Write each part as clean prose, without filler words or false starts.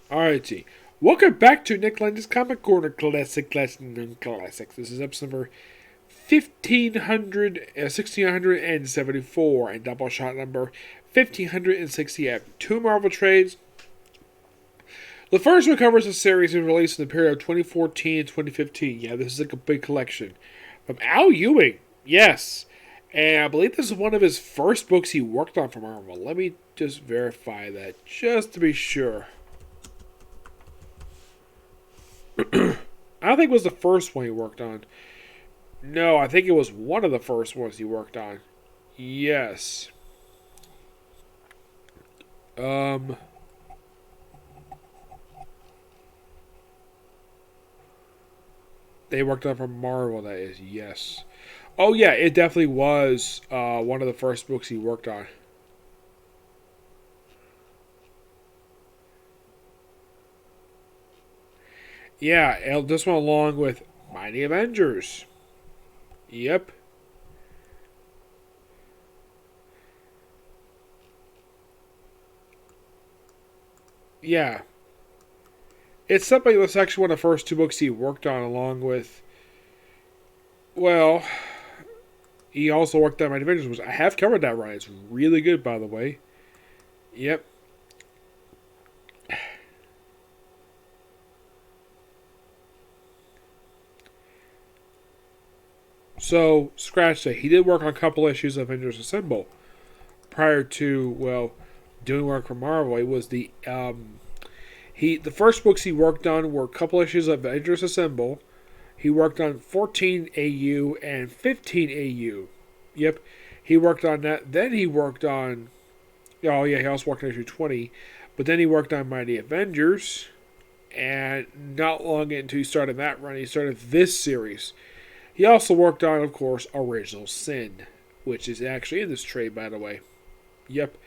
Alrighty. Welcome back to Nick Lenz's Comic Corner Classics. This is episode number 1674 and Doubleshot number 1560. I have two Marvel trades. The first one covers a series that was released in the period of 2014 and 2015. Yeah, this is like a big collection. From Al Ewing. Yes. And I believe this is one of his first books he worked on for Marvel. Let me just verify that just to be sure. I don't think it was the first one he worked on. No, I think it was one of the first ones he worked on. Yes. They worked on for Marvel, that is, yes. Oh yeah, it definitely was one of the first books he worked on. Yeah, this one along with Mighty Avengers. Yep. Yeah. It's something that's actually one of the first two books he worked on along with... Well, he also worked on Mighty Avengers, which I have covered that run. It's really good, by the way. Yep. So, scratch that. He did work on a couple issues of Avengers Assemble prior to, well, doing work for Marvel. It was the first books he worked on were a couple issues of Avengers Assemble. He worked on 14 AU and 15 AU. Yep, he worked on that. Then he worked on, oh yeah, he also worked on issue 20. But then he worked on Mighty Avengers, and not long into he started that run, he started this series. He also worked on, of course, Original Sin, which is actually in this trade, by the way. Yep.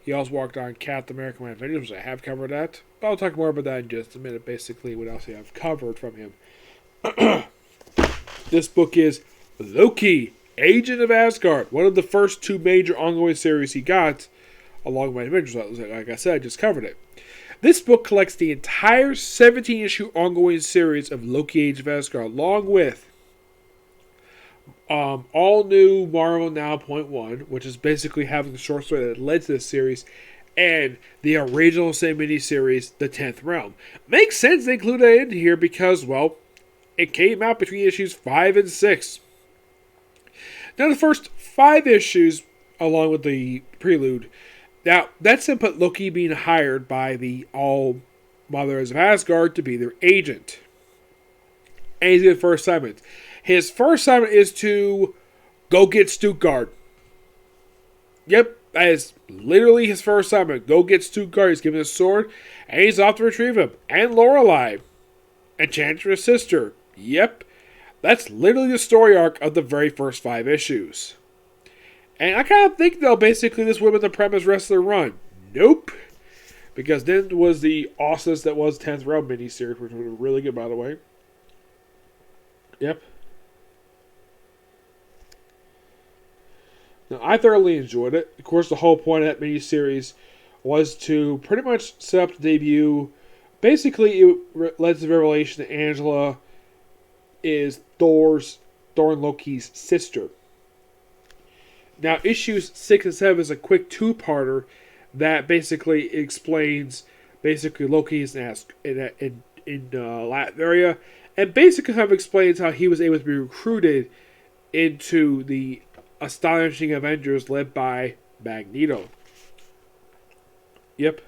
He also worked on Captain America: Mighty Avengers, which I have covered that. But I'll talk more about that in just a minute, basically, what else I have covered from him. This book is Loki, Agent of Asgard, one of the first two major ongoing series he got, along with Mighty Avengers. Like I said, I just covered it. This book collects the entire 17-issue ongoing series of Loki, Agent of Asgard, along with all new Marvel Now .1, which is basically having the short story that led to this series, and the original same miniseries, The 10th Realm. Makes sense they include that in here because, well, it came out between issues 5 and 6. Now, the first 5 issues, along with the prelude, now that's him put Loki being hired by the All Mothers of Asgard to be their agent. And he's getting first assignment. His first assignment is to go get Stuttgart. Yep, that is literally his first assignment. Go get Stuttgart. He's given a sword, and he's off to retrieve him. And Lorelei, Enchantress' sister. Yep, that's literally the story arc of the very first 5 issues. And I kind of think, though, basically this would have been the premise rest of the run. Nope. Because then was the awesomeness that was 10th Realm miniseries, which was really good, by the way. Yep. Now, I thoroughly enjoyed it. Of course, the whole point of that miniseries was to pretty much set up the debut. Basically, it led to the revelation that Angela is Thor and Loki's sister. Now, issues 6 and 7 is a quick two-parter that basically explains Loki's in Latveria, and basically kind of explains how he was able to be recruited into the Astonishing Avengers led by Magneto. Yep.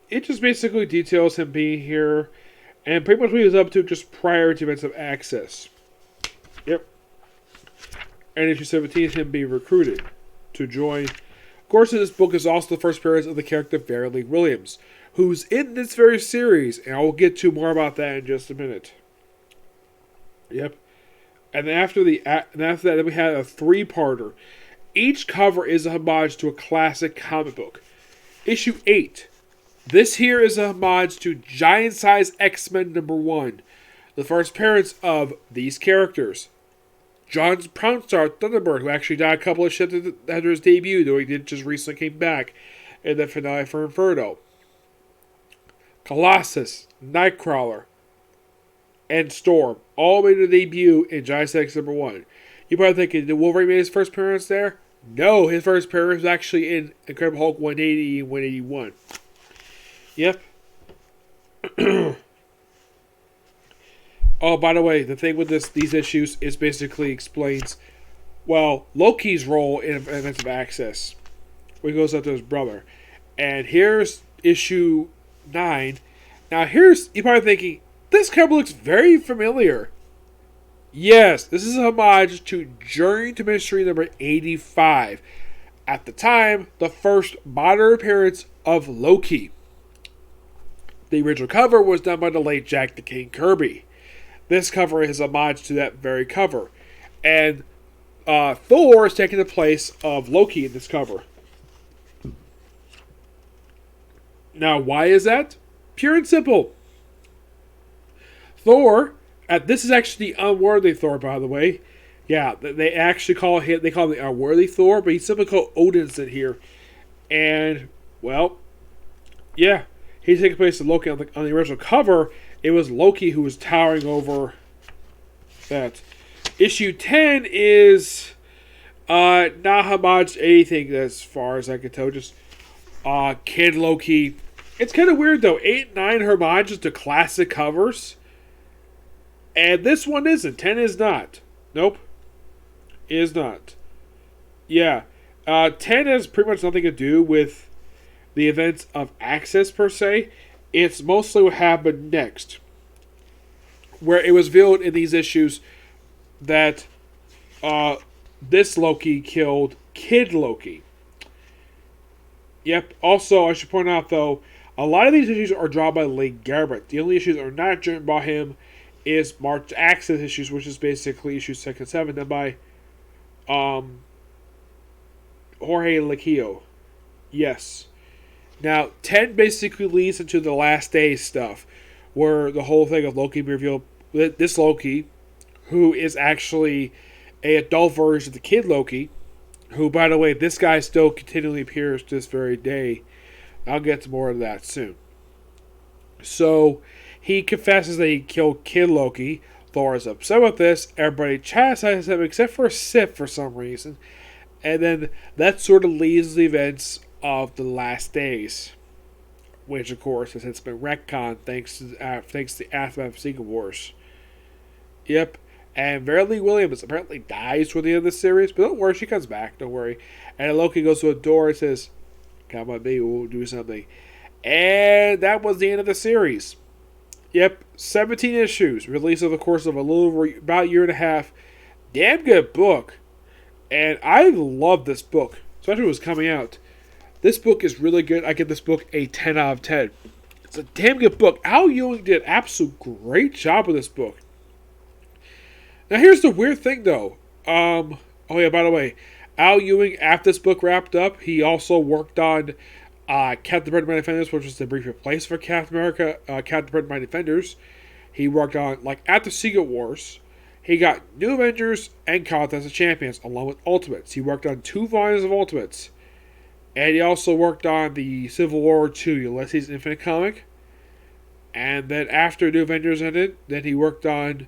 It just basically details him being here and pretty much what he was up to just prior to events of Access. Yep. And issue 17 is him being recruited to join. Of course, this book is also the first appearance of the character Verily Williams, who's in this very series, and I will get to more about that in just a minute. Yep. And then after that, we had a 3-parter. Each cover is a homage to a classic comic book. Issue 8. This here is a homage to Giant Size X-Men #1. The first appearance of these characters. John Prounstar Thunderbird, who actually died a couple of shifts after his debut, though he did just recently came back in the finale for Inferno. Colossus, Nightcrawler, and Storm all made their debut in Giant X #1. You probably thinking, did Wolverine make his first appearance there? No, his first appearance was actually in Incredible Hulk 180 and 181. Yep. Oh, by the way, the thing with these issues is basically explains, well, Loki's role in Events of Access, where he goes up to his brother. And here's issue 9. Now, you're probably thinking, this cover looks very familiar. Yes, this is a homage to Journey to Mystery number 85. At the time, the first modern appearance of Loki. The original cover was done by the late Jack the King Kirby. This cover is a homage to that very cover. And Thor is taking the place of Loki in this cover. Now, why is that? Pure and simple. Thor, this is actually the unworthy Thor, by the way. Yeah, they actually call him the unworthy Thor, but he's simply called Odin's in here. And, well, yeah, he's taking place of Loki on the original cover. It was Loki who was towering over that. Issue 10 is not homage to anything as far as I can tell. Just Kid Loki. It's kind of weird though. 8 and 9 homages to classic covers. And this one isn't. 10 is not. Nope. Is not. Yeah. 10 has pretty much nothing to do with the events of Access per se. It's mostly what happened next. Where it was revealed in these issues that this Loki killed Kid Loki. Yep. Also, I should point out, though, a lot of these issues are drawn by Lee Garbutt. The only issues that are not drawn by him is March Access issues, which is basically issues 6 and 7, done by Jorge Laquillo. Yes. Now, 10 basically leads into the Last Days stuff, where the whole thing of Loki being revealed. This Loki, who is actually an adult version of the Kid Loki, who, by the way, this guy still continually appears to this very day. I'll get to more of that soon. So, he confesses that he killed Kid Loki. Thor is upset with this. Everybody chastises him except for Sif for some reason. And then that sort of leads the events of the Last Days, which of course has been retconned thanks to the aftermath of Secret Wars. Yep, and Verily Williams apparently dies toward the end of the series, but don't worry, she comes back. Don't worry. And Loki goes to a door and says, "Come on, me, we'll do something." And that was the end of the series. Yep, 17 issues released over the course of about a year and a half. Damn good book, and I love this book, especially when it was coming out. This book is really good. I give this book a 10 out of 10. It's a damn good book. Al Ewing did an absolute great job with this book. Now, here's the weird thing, though. Oh, yeah, by the way, Al Ewing, after this book wrapped up, he also worked on Captain Britain Mighty Defenders, which was the brief replacement for Captain America, Captain Britain Mighty Defenders. He worked on, after Secret Wars, he got New Avengers and Contest of Champions, along with Ultimates. He worked on 2 volumes of Ultimates. And he also worked on the Civil War II Ulysses Infinite comic. And then after New Avengers ended, then he worked on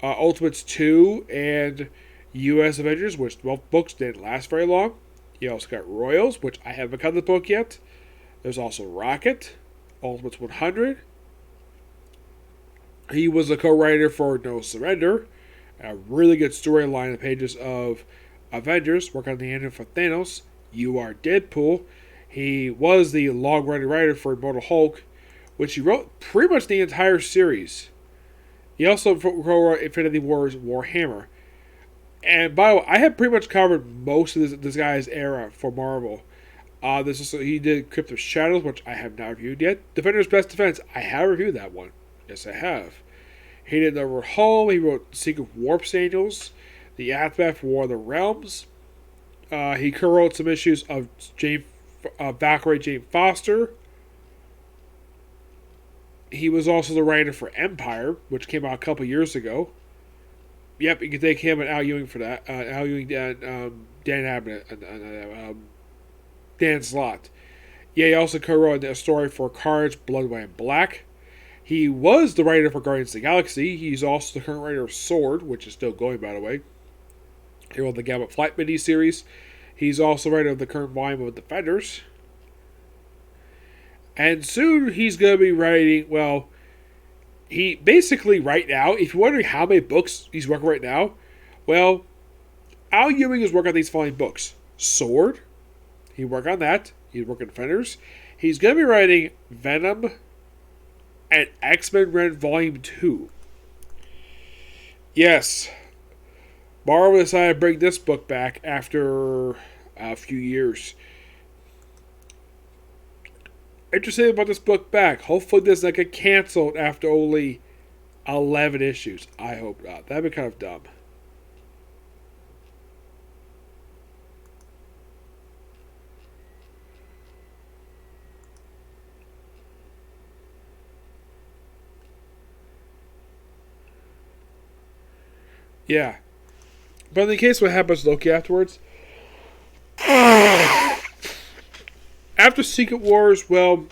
Ultimates 2 and US Avengers, which both books didn't last very long. He also got Royals, which I haven't cut the book yet. There's also Rocket, Ultimates 100. He was a co-writer for No Surrender, a really good storyline in the pages of Avengers, working on the ending for Thanos. You Are Deadpool. He was the long-running writer for Immortal Hulk, which he wrote pretty much the entire series. He also wrote Infinity War's Warhammer. And by the way, I have pretty much covered most of this guy's era for Marvel. He did Crypt of Shadows, which I have not reviewed yet. Defender's Best Defense, I have reviewed that one. Yes, I have. He did Over Home. He wrote Secret Warps Angels, The Aftermath War of the Realms. He co-wrote some issues of Valkyrie Jane Foster. He was also the writer for Empire, which came out a couple years ago. Yep, you can thank him and Al Ewing for that. Al Ewing, Dan Abnett, Dan Slott. Yeah, he also co-wrote a story for Carnage, Blood, White, and Black. He was the writer for Guardians of the Galaxy. He's also the current writer of Sword, which is still going, by the way. He wrote the Gamma Flight miniseries. He's also writer of the current volume of Defenders. And soon he's going to be writing, well, he basically right now, if you're wondering how many books he's working right now, well, Al Ewing is working on these following books. Sword, he worked on that. He's working on Defenders. He's going to be writing Venom and X-Men Red Volume 2. Yes, Marvel decided to bring this book back after a few years. Interesting about this book back. Hopefully this doesn't get canceled after only 11 issues. I hope not. That'd be kind of dumb. Yeah. But in the case what happens to Loki afterwards, after Secret Wars, well,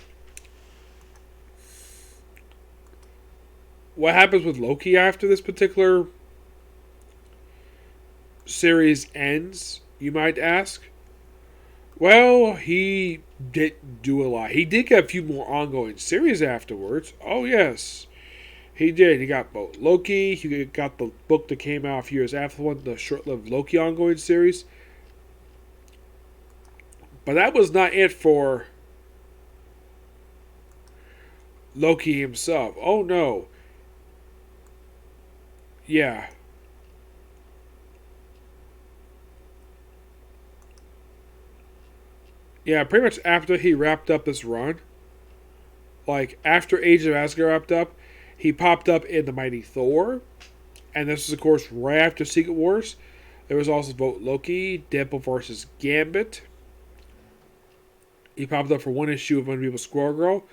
what happens with Loki after this particular series ends, you might ask? Well, he didn't do a lot. He did get a few more ongoing series afterwards. Oh, yes. He did. He got both Loki. He got the book that came out a few years after one, the short-lived Loki ongoing series. But that was not it for Loki himself. Oh, no. Yeah. Yeah, pretty much after he wrapped up this run, like after Age of Asgard wrapped up, he popped up in The Mighty Thor. And this is, of course, right after Secret Wars. There was also Vote Loki, Deadpool vs. Gambit. He popped up for one issue of Unbeatable Squirrel Girl,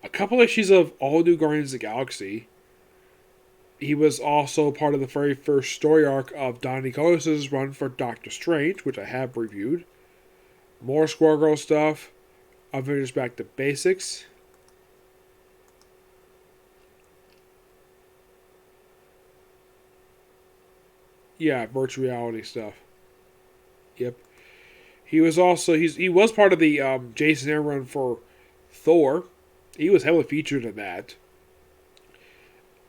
a couple issues of All New Guardians of the Galaxy. He was also part of the very first story arc of Donny Cates' run for Doctor Strange, which I have reviewed. More Squirrel Girl stuff. Avengers Back to Basics. Yeah, virtual reality stuff. Yep. He was also he was part of the Jason Aaron run for Thor. He was heavily featured in that.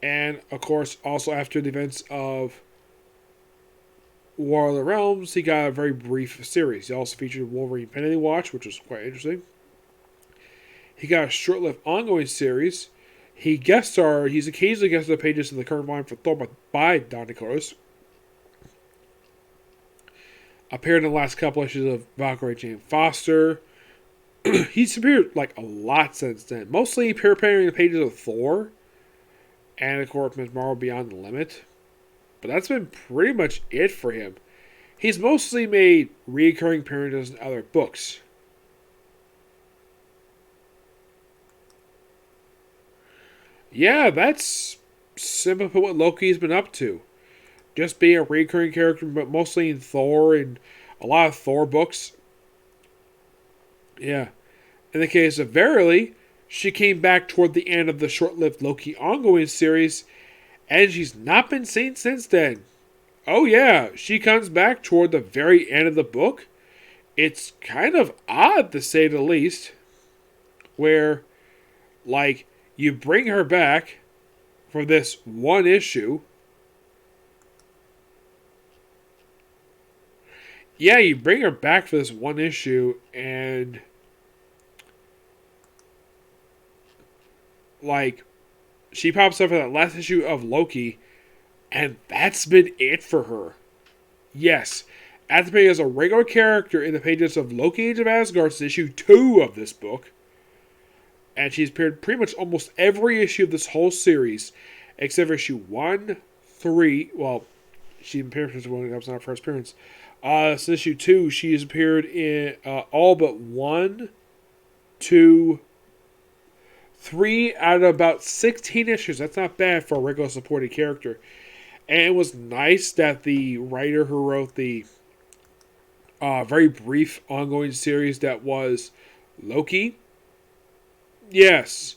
And of course, also after the events of War of the Realms, he got a very brief series. He also featured Wolverine Penalty Watch, which was quite interesting. He got a short-lived ongoing series. He's occasionally guest on the pages of the current volume for Thor by Donny Cates. Appeared in the last couple issues of Valkyrie Jane Foster. He's appeared like a lot since then. Mostly appearing in the pages of Thor. And of course, Ms. Marvel Beyond the Limit. But that's been pretty much it for him. He's mostly made recurring appearances in other books. Yeah, that's simply what Loki's been up to. Just being a recurring character, but mostly in Thor and a lot of Thor books. Yeah. In the case of Verily, she came back toward the end of the short-lived Loki ongoing series, and she's not been seen since then. Oh yeah, she comes back toward the very end of the book. It's kind of odd, to say the least, where, like, you bring her back for this one issue. Yeah, you bring her back for this one issue, and like, she pops up in that last issue of Loki, and that's been it for her. Yes, at the beginning as a regular character in the pages of Loki Age of Asgard, since issue 2 of this book, and she's appeared pretty much almost every issue of this whole series, except for issue 1, 3, well, she appeared in one, that was not her first appearance. Since issue 2, she has appeared in all but 1, 2, 3 out of about 16 issues. That's not bad for a regular supporting character. And it was nice that the writer who wrote the very brief ongoing series that was Loki? Yes.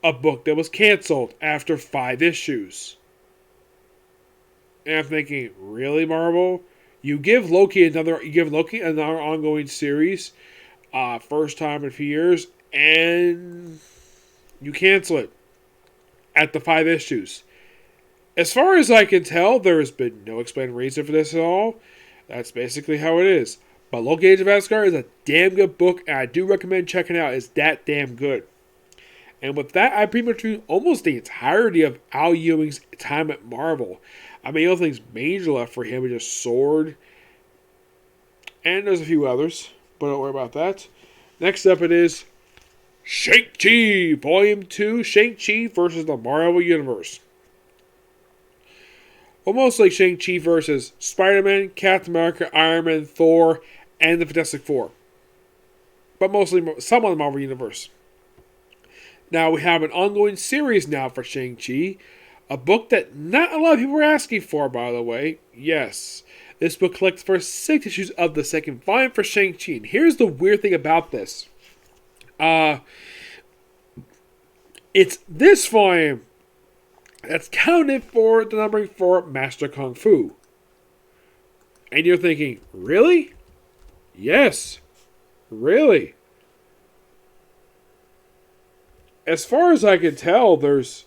A book that was canceled after 5 issues. And I'm thinking, really, Marvel? You give Loki another ongoing series, first time in a few years, and you cancel it at the 5 issues. As far as I can tell, there has been no explained reason for this at all. That's basically how it is. But Loki Age of Asgard is a damn good book, and I do recommend checking it out. It's that damn good. And with that, I pretty much do almost the entirety of Al Ewing's time at Marvel. I mean, the only thing's major left for him is just Sword. And there's a few others, but don't worry about that. Next up it is Shang-Chi, Volume 2, Shang-Chi versus the Marvel Universe. Almost like Shang-Chi versus Spider-Man, Captain America, Iron Man, Thor, and the Fantastic Four. But mostly some of the Marvel Universe. Now we have an ongoing series now for Shang-Chi. A book that not a lot of people are asking for, by the way. Yes. This book collects the first 6 issues of the second volume for Shang-Chi. And here's the weird thing about this. It's this volume that's counted for the numbering for Master Kung Fu. And you're thinking, really? Yes. Really? As far as I can tell, there's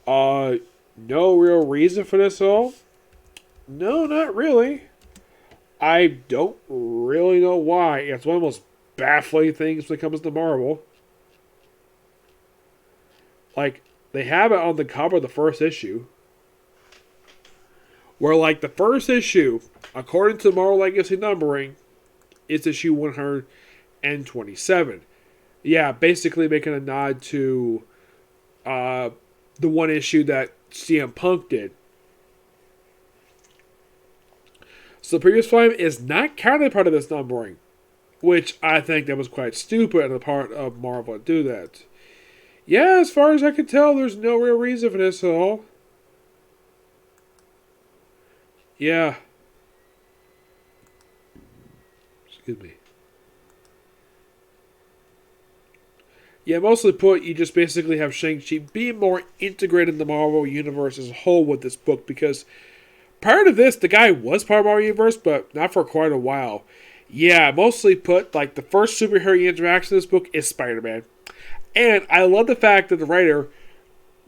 no real reason for this at all. No, not really. I don't really know why. It's one of the most baffling things when it comes to Marvel. Like, they have it on the cover of the first issue. Where, like, the first issue, according to Marvel Legacy numbering, is issue 127. Yeah, basically making a nod to the one issue that CM Punk did. So the previous volume is not counted part of this numbering, which I think that was quite stupid on the part of Marvel to do that. Yeah, as far as I can tell, there's no real reason for this at all. Yeah. Excuse me. Yeah, mostly put, you just basically have Shang-Chi being more integrated in the Marvel Universe as a whole with this book, because prior to this, the guy was part of the Marvel Universe, but not for quite a while. Yeah, mostly put, like, the first superhero interaction in this book is Spider-Man. And I love the fact that the writer,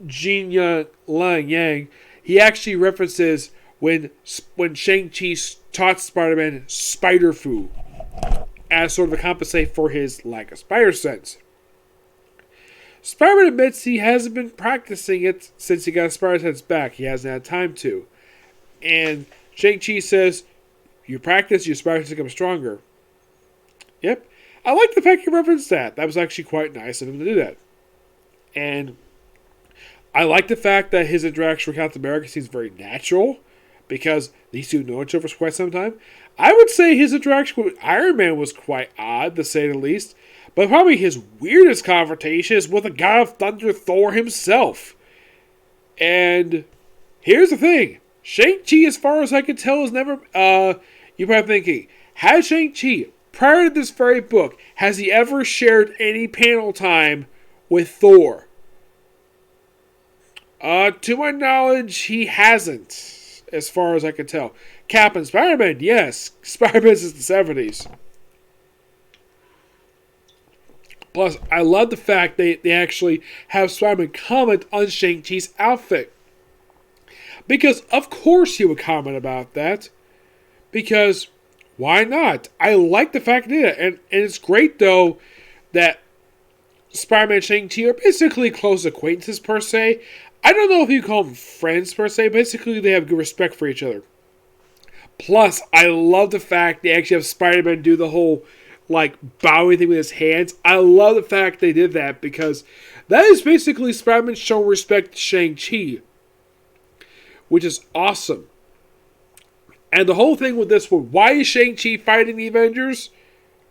Jin Lang Yang, he actually references when Shang-Chi taught Spider-Man Spider-Fu as sort of a compensate for his lack of spider sense. Spider-Man admits he hasn't been practicing it since he got spider sense back. He hasn't had time to. And Shang-Chi says, you practice, your spider sense becomes stronger. Yep. I like the fact he referenced that. That was actually quite nice of him to do that. And I like the fact that his interaction with Captain America seems very natural, because these two know each other for quite some time. I would say his interaction with Iron Man was quite odd, to say the least. But probably his weirdest confrontation is with the God of Thunder, Thor himself. And here's the thing. Shang-Chi, as far as I can tell, is never... you're probably thinking, has Shang-Chi, prior to this very book, has he ever shared any panel time with Thor? To my knowledge, he hasn't, as far as I can tell. Cap and Spider-Man, yes. Spider-Man since the 70s. Plus, I love the fact they actually have Spider-Man comment on Shang-Chi's outfit. Because, of course, he would comment about that. Because, why not? I like the fact they did it. And it's great, though, that Spider-Man and Shang-Chi are basically close acquaintances, per se. I don't know if you call them friends, per se. Basically, they have good respect for each other. Plus, I love the fact they actually have Spider-Man do the whole, like, bowing thing with his hands. I love the fact they did that, because that is basically Spider-Man showing respect to Shang-Chi, which is awesome. And the whole thing with this one, why is Shang-Chi fighting the Avengers?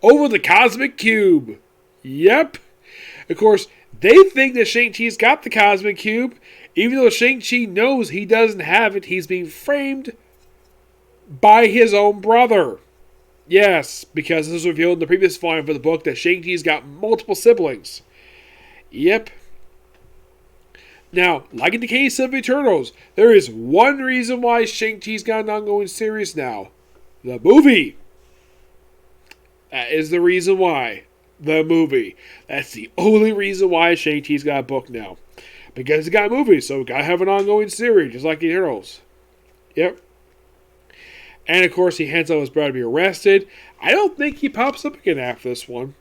Over the Cosmic Cube. Yep. Of course, they think that Shang-Chi's got the Cosmic Cube, even though Shang-Chi knows he doesn't have it. He's being framed by his own brother. Yes, because this was revealed in the previous volume of the book that Shang-Chi's got multiple siblings. Yep. Now, like in the case of Eternals, there is one reason why Shang-Chi's got an ongoing series now. The movie. That is the reason why. The movie. That's the only reason why Shang-Chi's got a book now. Because he got a movie, so we gotta have an ongoing series, just like Eternals. Yep. And of course, he hands out his brother to be arrested. I don't think he pops up again after this one.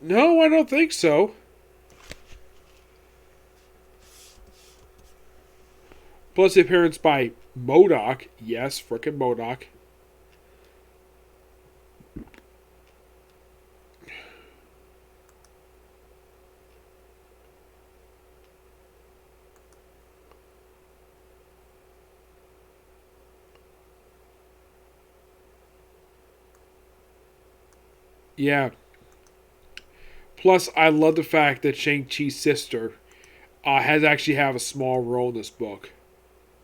No, I don't think so. Plus the appearance by MODOK. Yes, frickin' MODOK. Yeah. Plus, I love the fact that Shang-Chi's sister has actually have a small role in this book.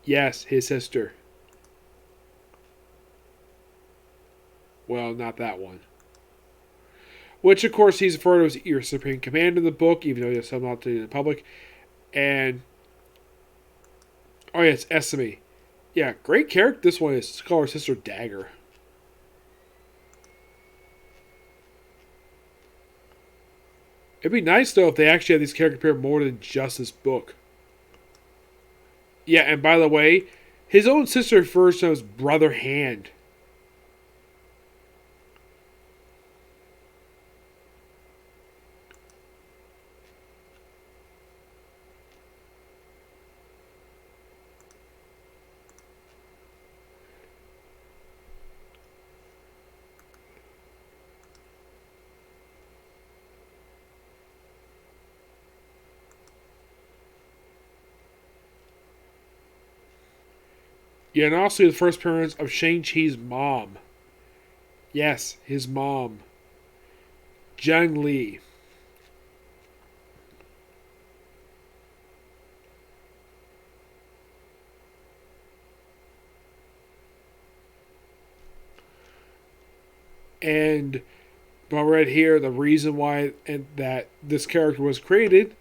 Yes, his sister. Well, not that one. Which, of course, he's referred to as your supreme commander in the book, even though he has some not to in the public. And oh yeah, it's Esme. Yeah, great character. This one is. Call her sister Dagger. It'd be nice though if they actually had these characters appear more than just this book. Yeah, and by the way, his own sister refers to him as Brother Hand. Yeah, and also the first appearance of Shang-Chi's mom. Yes, his mom. Zhang Li. And but right here, the reason why and that this character was created,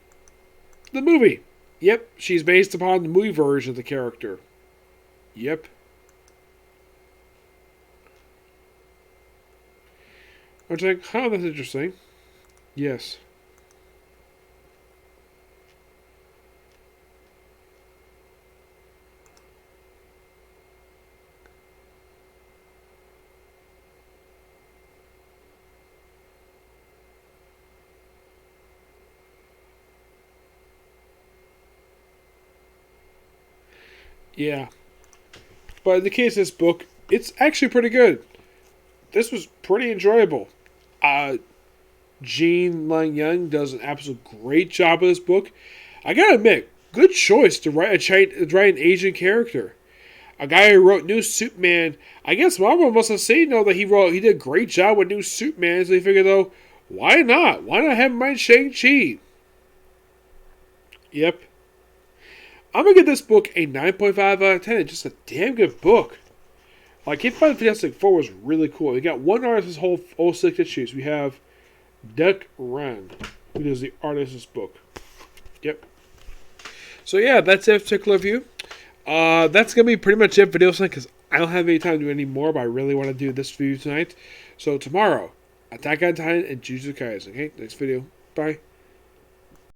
the movie. Yep, she's based upon the movie version of the character. Yep. I was like, huh, that's interesting. Yes. Yeah. But in the case of this book, it's actually pretty good. This was pretty enjoyable. Gene Lang Young does an absolute great job with this book. I gotta admit, good choice to write an Asian character. A guy who wrote New Superman. I guess Marvel must have seen though that he did a great job with New Superman, so they figured though, why not? Why not have him write Shang-Chi? Yep. I'm gonna give this book a 9.5 out of 10. It's just a damn good book. Like, Kid Fight Fantastic Four was really cool. We got one artist, whole 6 issues. We have Duck Run, who does the artist's book. Yep. So yeah, that's it for particular review. That's gonna be pretty much it for video tonight because I don't have any time to do any more, but I really want to do this video tonight. So tomorrow, Attack on Titan and Jujutsu Kaisen. Okay, next video. Bye.